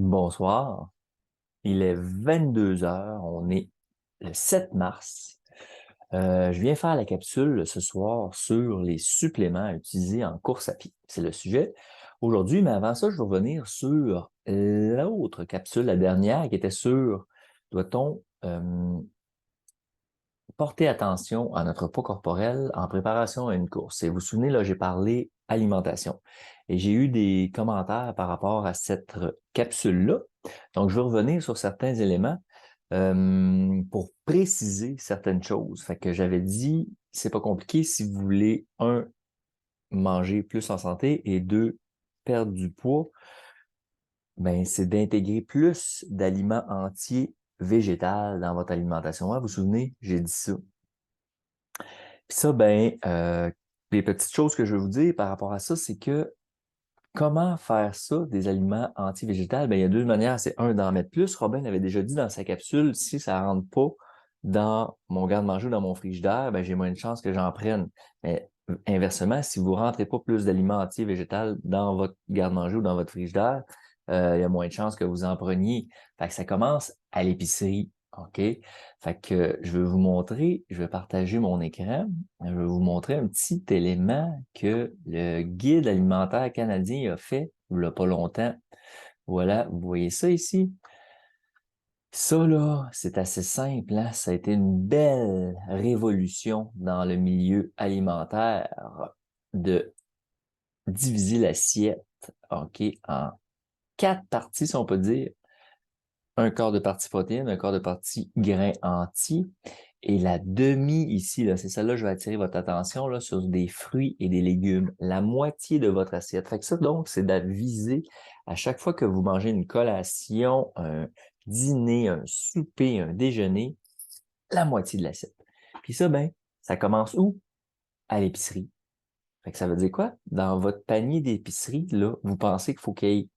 Bonsoir, il est 22 heures, on est le 7 mars. Je viens faire la capsule ce soir sur les suppléments à utiliser en course à pied. C'est le sujet aujourd'hui, mais avant ça, je vais revenir sur l'autre capsule, la dernière, qui était sur doit-on porter attention à notre poids corporel en préparation à une course. Et vous vous souvenez, là, j'ai parlé alimentation. Et j'ai eu des commentaires par rapport à cette capsule-là. Donc, je vais revenir sur certains éléments pour préciser certaines choses. Fait que j'avais dit, c'est pas compliqué si vous voulez, un, manger plus en santé et deux, perdre du poids, ben, c'est d'intégrer plus d'aliments entiers végétales dans votre alimentation. Hein, vous vous souvenez, j'ai dit ça. Puis ça, ben, les petites choses que je vais vous dire par rapport à ça, c'est que comment faire ça, des aliments anti-végétales? Ben, il y a deux manières. C'est un, d'en mettre plus. Robin avait déjà dit dans sa capsule, si ça rentre pas dans mon garde-manger ou dans mon frigidaire, ben, j'ai moins de chances que j'en prenne. Mais inversement, si vous rentrez pas plus d'aliments anti-végétales dans votre garde-manger ou dans votre frigidaire, il y a moins de chances que vous en preniez. Fait que ça commence à l'épicerie. OK? Fait que je vais vous montrer, je vais partager mon écran. Je vais vous montrer un petit élément que le guide alimentaire canadien a fait il n'y a pas longtemps. Voilà, vous voyez ça ici? Ça, là, c'est assez simple, hein? Ça a été une belle révolution dans le milieu alimentaire de diviser l'assiette, OK, en 4 parties, si on peut dire. Un quart de partie protéines, un quart de partie grains entiers. Et la demi ici, là, c'est celle-là, je vais attirer votre attention là, sur des fruits et des légumes. La moitié de votre assiette. Fait que ça, donc, c'est d'aviser à chaque fois que vous mangez une collation, un dîner, un souper, un déjeuner, la moitié de l'assiette. Puis ça, ben, ça commence où? À l'épicerie. Fait que ça veut dire quoi? Dans votre panier d'épicerie, là, vous pensez qu'il faut qu'il y ait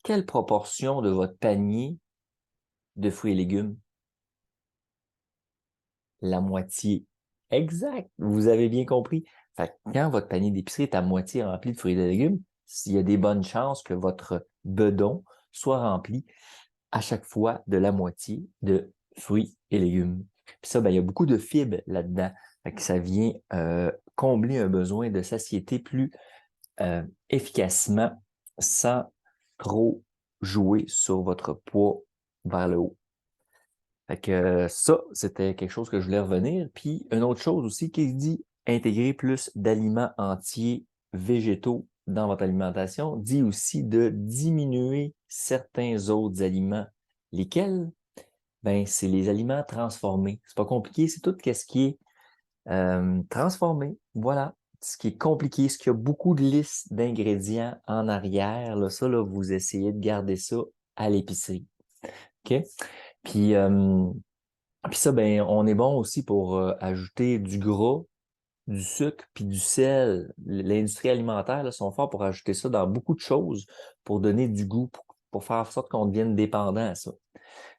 quelle proportion de votre panier de fruits et légumes? La moitié. Exact. Vous avez bien compris. Fait que quand votre panier d'épicerie est à moitié rempli de fruits et de légumes, il y a des bonnes chances que votre bedon soit rempli à chaque fois de la moitié de fruits et légumes. Puis ça, ben, il y a beaucoup de fibres là-dedans. Fait que ça vient combler un besoin de satiété plus efficacement sans trop jouer sur votre poids vers le haut. Fait que ça, c'était quelque chose que je voulais revenir. Puis une autre chose aussi qui dit intégrer plus d'aliments entiers végétaux dans votre alimentation, dit aussi de diminuer certains autres aliments. Lesquels? Ben, c'est les aliments transformés. C'est pas compliqué, c'est tout ce qui est transformé. Voilà. Ce qui est compliqué, ce qui a beaucoup de listes d'ingrédients en arrière, là, ça, là, vous essayez de garder ça à l'épicerie. OK? Puis, puis ça, ben, on est bon aussi pour ajouter du gras, du sucre, puis du sel. L'industrie alimentaire, là, sont forts pour ajouter ça dans beaucoup de choses, pour donner du goût, pour faire en sorte qu'on devienne dépendant à ça.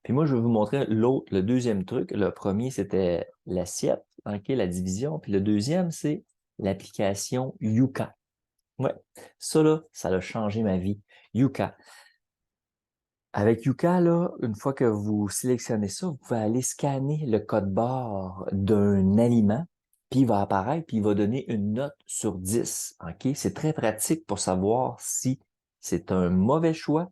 Puis moi, je vais vous montrer l'autre, le deuxième truc. Le premier, c'était l'assiette, OK, la division. Puis le deuxième, c'est l'application Yuka. Ouais, ça là, ça a changé ma vie. Yuka. Avec Yuka, là, une fois que vous sélectionnez ça, vous pouvez aller scanner le code barre d'un aliment, puis il va apparaître, puis il va donner une note sur 10. OK? C'est très pratique pour savoir si c'est un mauvais choix,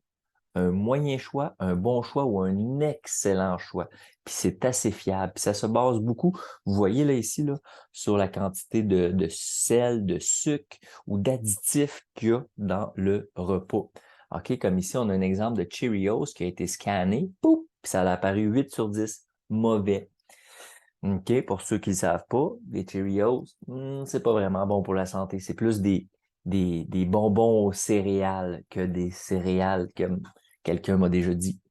un moyen choix, un bon choix ou un excellent choix. Puis c'est assez fiable. Puis ça se base beaucoup, vous voyez là ici, là, sur la quantité de sel, de sucre ou d'additifs qu'il y a dans le repas. OK, comme ici, on a un exemple de Cheerios qui a été scanné, pouf, puis ça a apparu 8 sur 10, mauvais. OK, pour ceux qui ne le savent pas, les Cheerios, c'est pas vraiment bon pour la santé. C'est plus des bonbons aux céréales que des céréales, comme quelqu'un m'a déjà dit.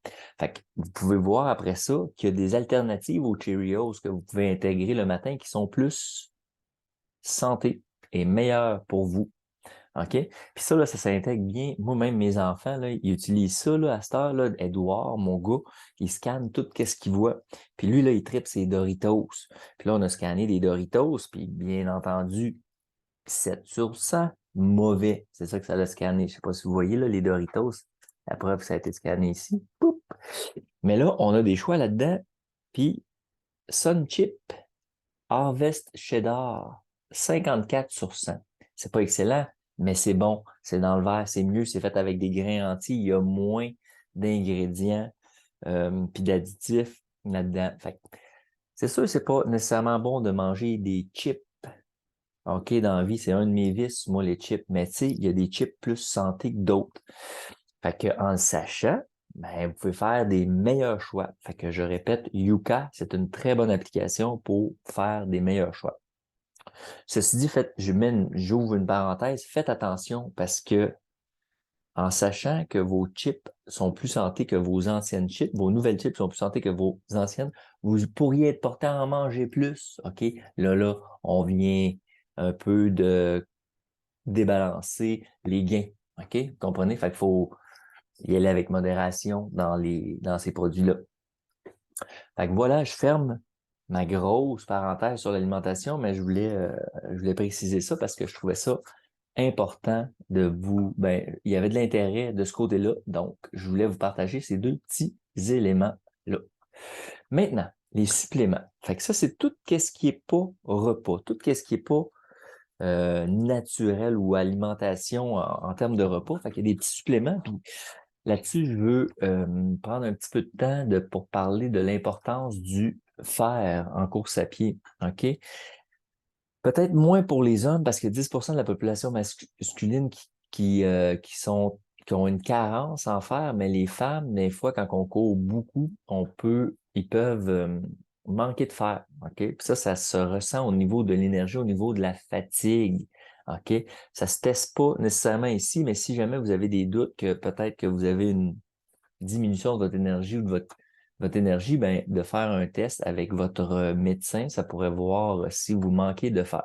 Fait que vous pouvez voir après ça qu'il y a des alternatives aux Cheerios que vous pouvez intégrer le matin qui sont plus santé et meilleures pour vous. OK? Puis ça, là, ça s'intègre bien. Moi-même, mes enfants, là, ils utilisent ça, là, à cette heure, là. Edouard, mon gars, il scanne tout ce qu'il voit. Puis lui, là, il tripe ses Doritos. Puis là, on a scanné des Doritos, puis bien entendu, 7 sur 100, mauvais. C'est ça que ça l'a scanné. Je sais pas si vous voyez, là, les Doritos. La preuve, ça a été scanné ici. Poup. Mais là, on a des choix là-dedans. Puis, Sun Chip, Harvest Cheddar, 54 sur 100. C'est pas excellent, mais c'est bon. C'est dans le verre, c'est mieux. C'est fait avec des grains entiers. Il y a moins d'ingrédients puis d'additifs là-dedans. Fait c'est sûr, c'est pas nécessairement bon de manger des chips. OK, dans la vie, c'est un de mes vices, moi, les chips. Mais tu sais, il y a des chips plus santé que d'autres. Fait que en le sachant, ben, vous pouvez faire des meilleurs choix. Fait que je répète, Yuka, c'est une très bonne application pour faire des meilleurs choix. Ceci dit, j'ouvre une parenthèse, faites attention parce que en sachant que vos chips sont plus santé que vos anciennes chips, vos nouvelles chips sont plus santé que vos anciennes, vous pourriez être porté à en manger plus. OK? Là, on vient un peu de débalancer les gains. OK? Vous comprenez? Fait qu'il faut y aller avec modération dans ces produits-là. Fait que voilà, je ferme ma grosse parenthèse sur l'alimentation, mais je voulais préciser ça parce que je trouvais ça important il y avait de l'intérêt de ce côté-là, donc je voulais vous partager ces deux petits éléments-là. Maintenant, les suppléments. Fait que ça, c'est tout ce qui est pas repas, tout ce qui est pas naturel ou alimentation en termes de repas. Fait qu'il y a des petits suppléments, puis là-dessus, je veux prendre un petit peu de temps pour parler de l'importance du fer en course à pied. OK? Peut-être moins pour les hommes parce que 10% de la population masculine qui ont une carence en fer, mais les femmes, des fois, quand on court beaucoup, ils peuvent manquer de fer. OK? Puis ça se ressent au niveau de l'énergie, au niveau de la fatigue. OK? Ça se teste pas nécessairement ici, mais si jamais vous avez des doutes que peut-être que vous avez une diminution de votre énergie ou de votre énergie, ben, de faire un test avec votre médecin, ça pourrait voir si vous manquez de fer.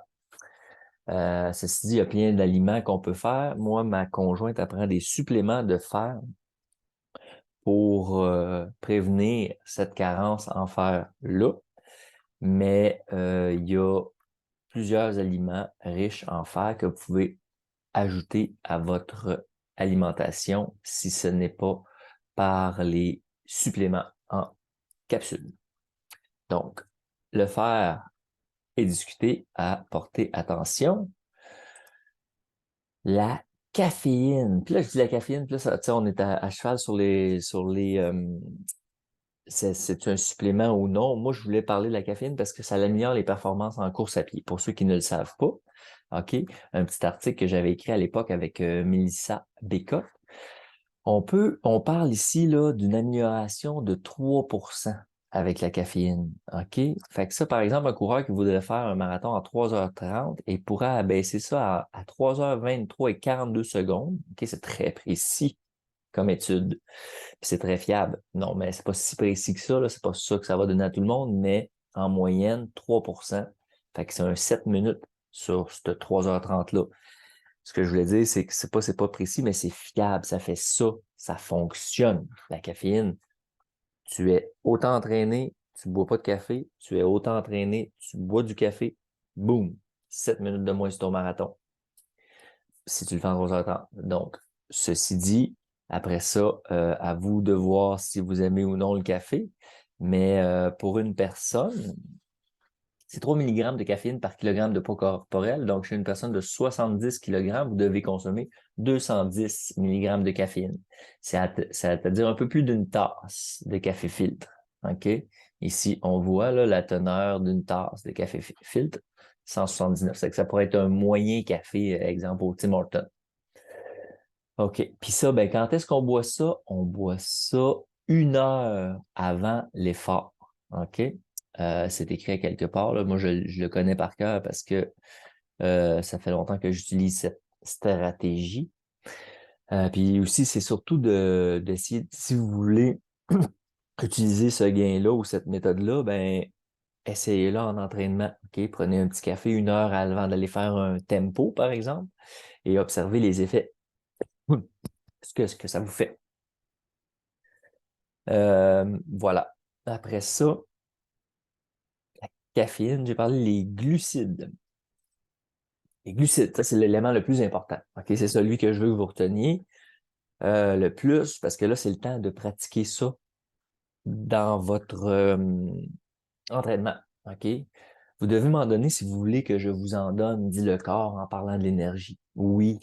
Ceci dit, il y a plein d'aliments qu'on peut faire. Moi, ma conjointe apprend des suppléments de fer pour prévenir cette carence en fer-là. Mais il y a plusieurs aliments riches en fer que vous pouvez ajouter à votre alimentation si ce n'est pas par les suppléments en capsule. Donc, le fer est discuté à porter attention. La caféine. Puis là, je dis la caféine, puis là, on est à cheval sur c'est un supplément ou non. Moi, je voulais parler de la caféine parce que ça améliore les performances en course à pied. Pour ceux qui ne le savent pas, OK, un petit article que j'avais écrit à l'époque avec Mélissa Bécotte. On parle ici là d'une amélioration de 3% avec la caféine. OK? Fait que ça, par exemple, un coureur qui voudrait faire un marathon en 3h30 et pourra abaisser ça à 3h23 et 42 secondes. OK? C'est très précis comme étude. Puis c'est très fiable. Non, mais c'est pas si précis que ça, là. C'est pas ça que ça va donner à tout le monde, mais en moyenne, 3%. Fait que c'est un 7 minutes sur cette 3h30-là. Ce que je voulais dire, c'est que c'est pas précis, mais c'est fiable. Ça fait ça. Ça fonctionne. La caféine. Tu es autant entraîné, tu bois pas de café. Tu es autant entraîné, tu bois du café. Boum. 7 minutes de moins sur ton marathon. Si tu le fais en 3h30. Donc, ceci dit, après ça, à vous de voir si vous aimez ou non le café. Mais pour une personne, c'est 3 mg de caféine par kilogramme de poids corporel. Donc, chez une personne de 70 kg, vous devez consommer 210 mg de caféine. C'est-à-dire un peu plus d'une tasse de café filtre. OK? Ici, on voit là, la teneur d'une tasse de café filtre, 179. C'est que ça pourrait être un moyen café, exemple au Tim Hortons. OK. Puis ça, ben, quand est-ce qu'on boit ça? On boit ça 1 heure avant l'effort. OK? C'est écrit à quelque part, là. Moi, je le connais par cœur parce que ça fait longtemps que j'utilise cette stratégie. Puis aussi, c'est surtout d'essayer, si vous voulez utiliser ce gain-là ou cette méthode-là, ben, essayez-le en entraînement. OK? Prenez un petit café 1 heure avant d'aller faire un tempo, par exemple, et observez les effets. Ce que ça vous fait. Voilà. Après ça, la caféine, j'ai parlé des glucides. Les glucides, ça, c'est l'élément le plus important. OK? C'est celui que je veux que vous reteniez. le plus, parce que là, c'est le temps de pratiquer ça dans votre entraînement. OK? Vous devez m'en donner si vous voulez que je vous en donne, dit le corps en parlant de l'énergie. Oui,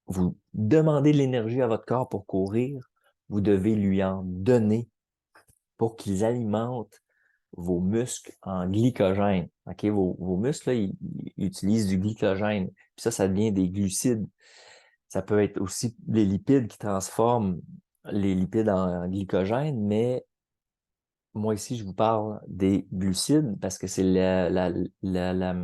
vous demandez de l'énergie à votre corps pour courir, vous devez lui en donner pour qu'ils alimentent vos muscles en glycogène. OK? Vos muscles, là, ils utilisent du glycogène. Puis ça devient des glucides. Ça peut être aussi des lipides qui transforment les lipides en glycogène, mais moi ici, je vous parle des glucides parce que c'est la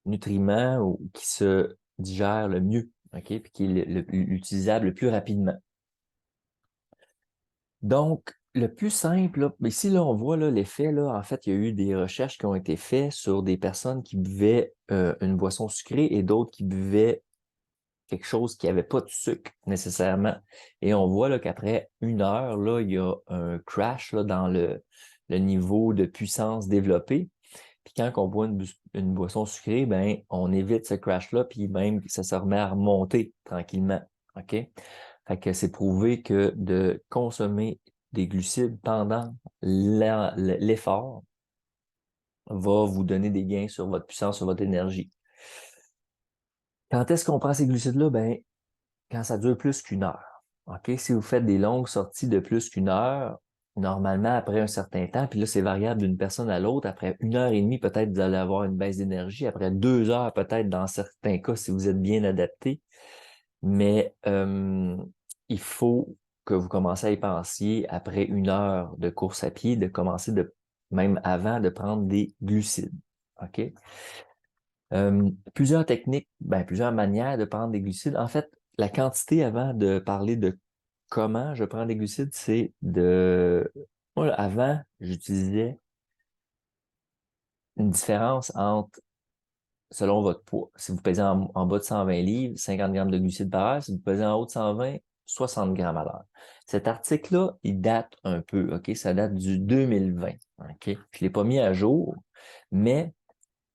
nutriment qui se digère le mieux, OK? Puis qui est l'utilisable le plus rapidement. Donc, le plus simple, là, ici, là, on voit l'effet, là, en fait, il y a eu des recherches qui ont été faites sur des personnes qui buvaient une boisson sucrée et d'autres qui buvaient quelque chose qui n'avait pas de sucre nécessairement. Et on voit là, qu'après 1 heure, là, il y a un crash là, dans le niveau de puissance développé. Puis quand on boit une boisson sucrée, ben, on évite ce crash-là, puis même ça se remet à remonter tranquillement. OK? Fait que c'est prouvé que de consommer des glucides pendant l'effort va vous donner des gains sur votre puissance, sur votre énergie. Quand est-ce qu'on prend ces glucides-là? Ben, quand ça dure plus qu'1 heure. OK? Si vous faites des longues sorties de plus qu'1 heure, normalement, après un certain temps, puis là, c'est variable d'une personne à l'autre, après 1 heure et demie, peut-être vous allez avoir une baisse d'énergie. Après 2 heures, peut-être dans certains cas, si vous êtes bien adapté. Mais il faut que vous commencez à y penser après 1 heure de course à pied, de commencer même avant de prendre des glucides. OK? Plusieurs techniques, plusieurs manières de prendre des glucides. En fait, la quantité avant de parler de comment je prends des glucides, c'est moi, avant, j'utilisais une différence entre, selon votre poids. Si vous pesez en bas de 120 livres, 50 grammes de glucides par heure. Si vous pesez en haut de 120, 60 grammes à l'heure. Cet article-là, il date un peu, OK? Ça date du 2020, OK? Je ne l'ai pas mis à jour, mais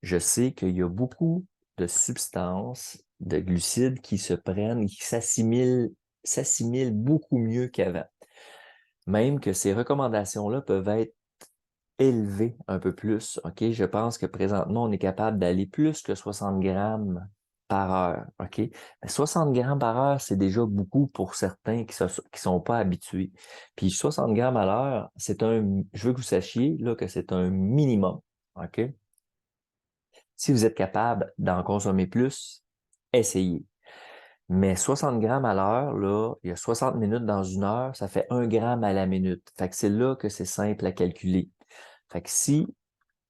je sais qu'il y a beaucoup de substances, de glucides qui se prennent et qui s'assimilent beaucoup mieux qu'avant. Même que ces recommandations-là peuvent être élevées un peu plus. OK? Je pense que présentement, on est capable d'aller plus que 60 grammes par heure. OK? Mais 60 grammes par heure, c'est déjà beaucoup pour certains qui sont pas habitués. Puis 60 grammes à l'heure, je veux que vous sachiez là, que c'est un minimum. OK? Si vous êtes capable d'en consommer plus, essayez. Mais 60 grammes à l'heure, là, il y a 60 minutes dans 1 heure, ça fait 1 gramme à la minute. Fait que c'est là que c'est simple à calculer. Fait que si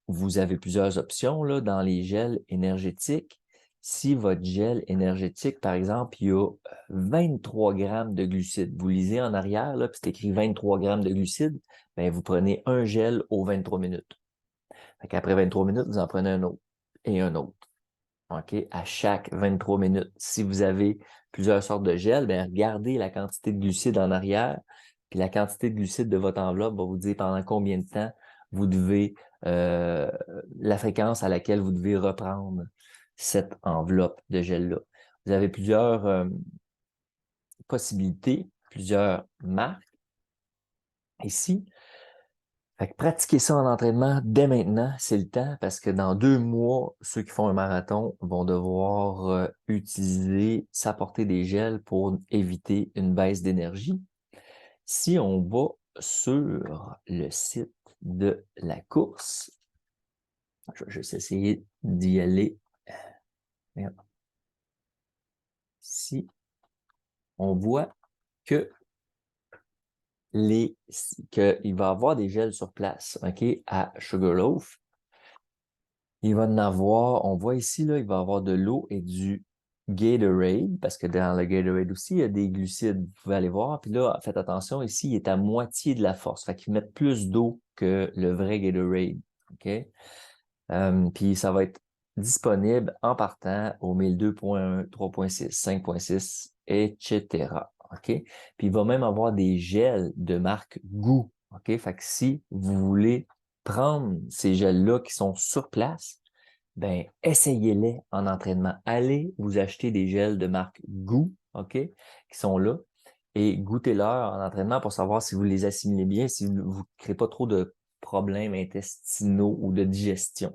vous avez plusieurs options là, dans les gels énergétiques, si votre gel énergétique, par exemple, il y a 23 grammes de glucides, vous lisez en arrière, là, puis c'est écrit 23 grammes de glucides, bien, vous prenez un gel aux 23 minutes. Fait qu'après 23 minutes, vous en prenez un autre et un autre. OK? À chaque 23 minutes. Si vous avez plusieurs sortes de gel, bien, regardez la quantité de glucides en arrière, puis la quantité de glucides de votre enveloppe va vous dire pendant combien de temps vous devez, la fréquence à laquelle vous devez reprendre cette enveloppe de gel-là. Vous avez plusieurs possibilités, plusieurs marques ici. Fait que pratiquer ça en entraînement dès maintenant, c'est le temps parce que dans 2 mois, ceux qui font un marathon vont devoir s'apporter des gels pour éviter une baisse d'énergie. Si on va sur le site de la course, je vais juste essayer d'y aller. Regarde. Ici, on voit que qu'il va y avoir des gels sur place, OK, à Sugarloaf. Il va en avoir, on voit ici, là, il va y avoir de l'eau et du Gatorade, parce que dans le Gatorade aussi, il y a des glucides, vous pouvez aller voir. Puis là, faites attention, ici, il est à moitié de la force. Fait qu'ils mettent plus d'eau que le vrai Gatorade. OK? Puis ça va être disponible en partant au 1002.1, 3.6, 5.6, etc. OK? Puis il va même avoir des gels de marque Goût. OK? Fait que si vous voulez prendre ces gels-là qui sont sur place, ben essayez-les en entraînement. Allez vous acheter des gels de marque Goût, OK, qui sont là. et goûtez-leur en entraînement pour savoir si vous les assimilez bien, si vous ne créez pas trop de problèmes intestinaux ou de digestion.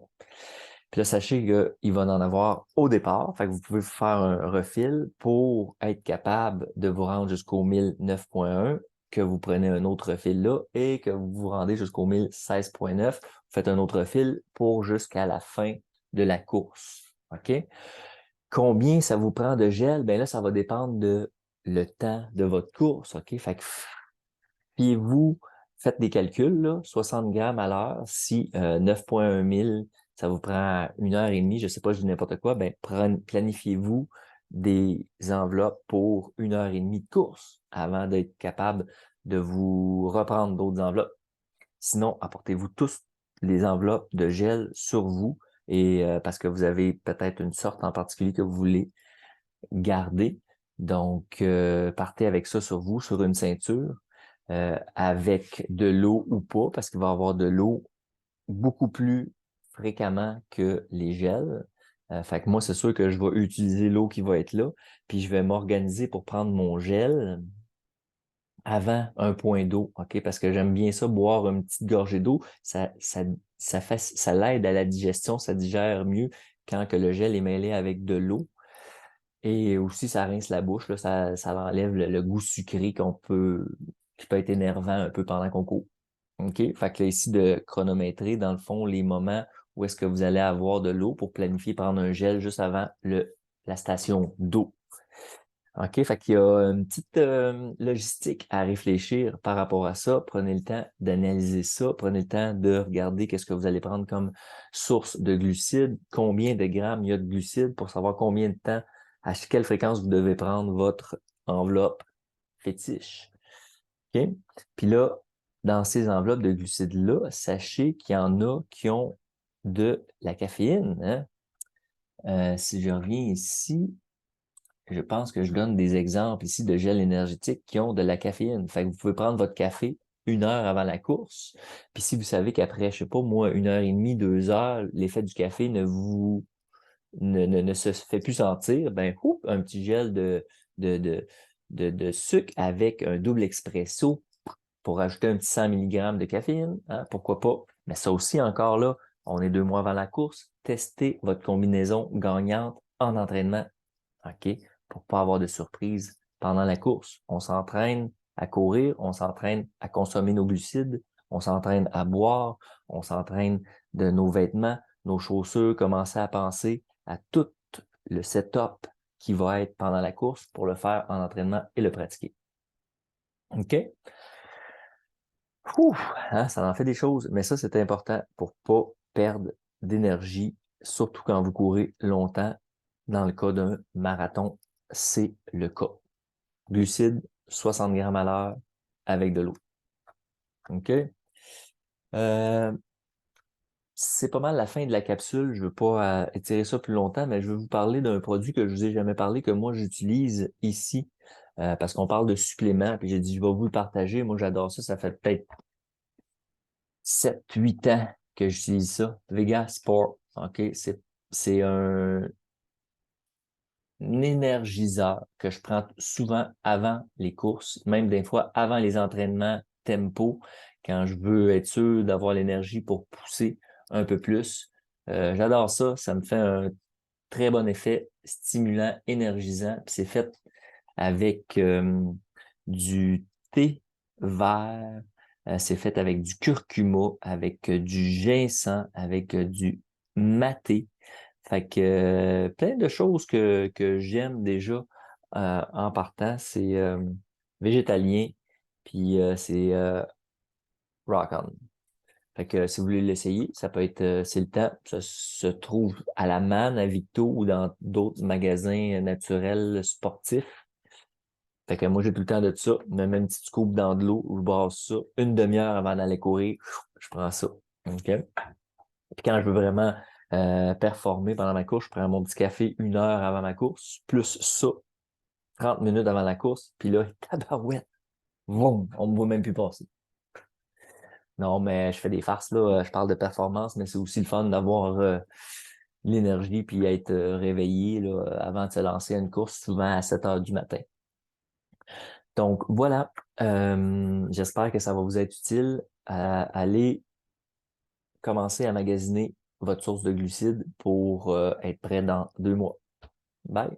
Puis là, sachez qu'il va en avoir au départ. Fait que vous pouvez vous faire un refil pour être capable de vous rendre jusqu'au 1009.1, que vous prenez un autre refil là et que vous vous rendez jusqu'au 1016.9. Vous faites un autre refil pour jusqu'à la fin de la course. OK? Combien ça vous prend de gel? Ben là, ça va dépendre de le temps de votre course. OK? Fait que fiez-vous, faites des calculs, là, 60 grammes à l'heure, si 9,1 000, ça vous prend 1 heure et demie, je sais pas, je dis n'importe quoi, ben planifiez-vous des enveloppes pour 1 heure et demie de course avant d'être capable de vous reprendre d'autres enveloppes. Sinon, apportez-vous tous les enveloppes de gel sur vous et parce que vous avez peut-être une sorte en particulier que vous voulez garder. Donc, partez avec ça sur vous, sur une ceinture, avec de l'eau ou pas, parce qu'il va y avoir de l'eau beaucoup plus fréquemment que les gels. Fait que moi, c'est sûr que je vais utiliser l'eau qui va être là, puis je vais m'organiser pour prendre mon gel avant un point d'eau, OK? Parce que j'aime bien ça, boire une petite gorgée d'eau. Ça l'aide à la digestion, ça digère mieux quand que le gel est mêlé avec de l'eau. Et aussi, ça rince la bouche, là, ça enlève le goût sucré qui peut être énervant un peu pendant qu'on court. OK? Fait que là, ici, de chronométrer, dans le fond, les moments où est-ce que vous allez avoir de l'eau pour planifier prendre un gel juste avant la station d'eau. OK? Fait qu'il y a une petite logistique à réfléchir par rapport à ça. Prenez le temps d'analyser ça. Prenez le temps de regarder qu'est-ce que vous allez prendre comme source de glucides, combien de grammes il y a de glucides pour savoir combien de temps, à quelle fréquence vous devez prendre votre enveloppe fétiche. OK? Puis là, dans ces enveloppes de glucides-là, sachez qu'il y en a qui ont de la caféine. Hein? Si je reviens ici, je pense que je donne des exemples ici de gels énergétiques qui ont de la caféine. Fait que vous pouvez prendre votre café 1 heure avant la course. Puis si vous savez qu'après, je sais pas, moi, 1 heure et demie, 2 heures, l'effet du café ne se fait plus sentir, ben, un petit gel de, de, de sucre avec un double expresso pour ajouter un petit 100 mg de caféine, hein, pourquoi pas? Mais ça aussi, encore là, on est 2 mois avant la course. Testez votre combinaison gagnante en entraînement. OK? Pour pas avoir de surprise pendant la course. On s'entraîne à courir, on s'entraîne à consommer nos glucides, on s'entraîne à boire, on s'entraîne de nos vêtements, nos chaussures, commencer à penser à tout le setup qui va être pendant la course pour le faire en entraînement et le pratiquer. OK? Hein, ça en fait des choses, mais ça, c'est important pour pas perdre d'énergie, surtout quand vous courez longtemps. Dans le cas d'un marathon, c'est le cas. Glucides, 60 grammes à l'heure avec de l'eau. OK? C'est pas mal la fin de la capsule. Je veux pas étirer ça plus longtemps, mais je vais vous parler d'un produit que je vous ai jamais parlé, que moi j'utilise ici, parce qu'on parle de suppléments, puis j'ai dit je vais vous le partager. Moi, j'adore ça. Ça fait peut-être 7-8 ans que j'utilise ça. Vega Sport. OK? C'est un énergiseur que je prends souvent avant les courses, même des fois avant les entraînements tempo, quand je veux être sûr d'avoir l'énergie pour pousser un peu plus. J'adore ça. Ça me fait un très bon effet stimulant, énergisant. Puis c'est fait avec du thé vert. C'est fait avec du curcuma, avec du ginseng, avec du maté. Fait que plein de choses que j'aime déjà en partant. C'est végétalien, puis c'est rock on. Fait que si vous voulez l'essayer, ça peut être, c'est le temps. Ça se trouve à la Manne, à Victo ou dans d'autres magasins naturels sportifs. Fait que moi, j'ai tout le temps de ça. Je mets une petite scoop dans de l'eau, je brasse ça. Une demi-heure avant d'aller courir, je prends ça. OK? Puis quand je veux vraiment performer pendant ma course, je prends mon petit café 1 heure avant ma course, plus ça, 30 minutes avant la course. Puis là, tabarouette, vroom, on me voit même plus passer. Non, mais je fais des farces, là. Je parle de performance, mais c'est aussi le fun d'avoir l'énergie puis être réveillé là, avant de se lancer à une course, souvent à 7 heures du matin. Donc voilà, j'espère que ça va vous être utile. Allez commencer à magasiner votre source de glucides pour être prêt dans 2 mois. Bye!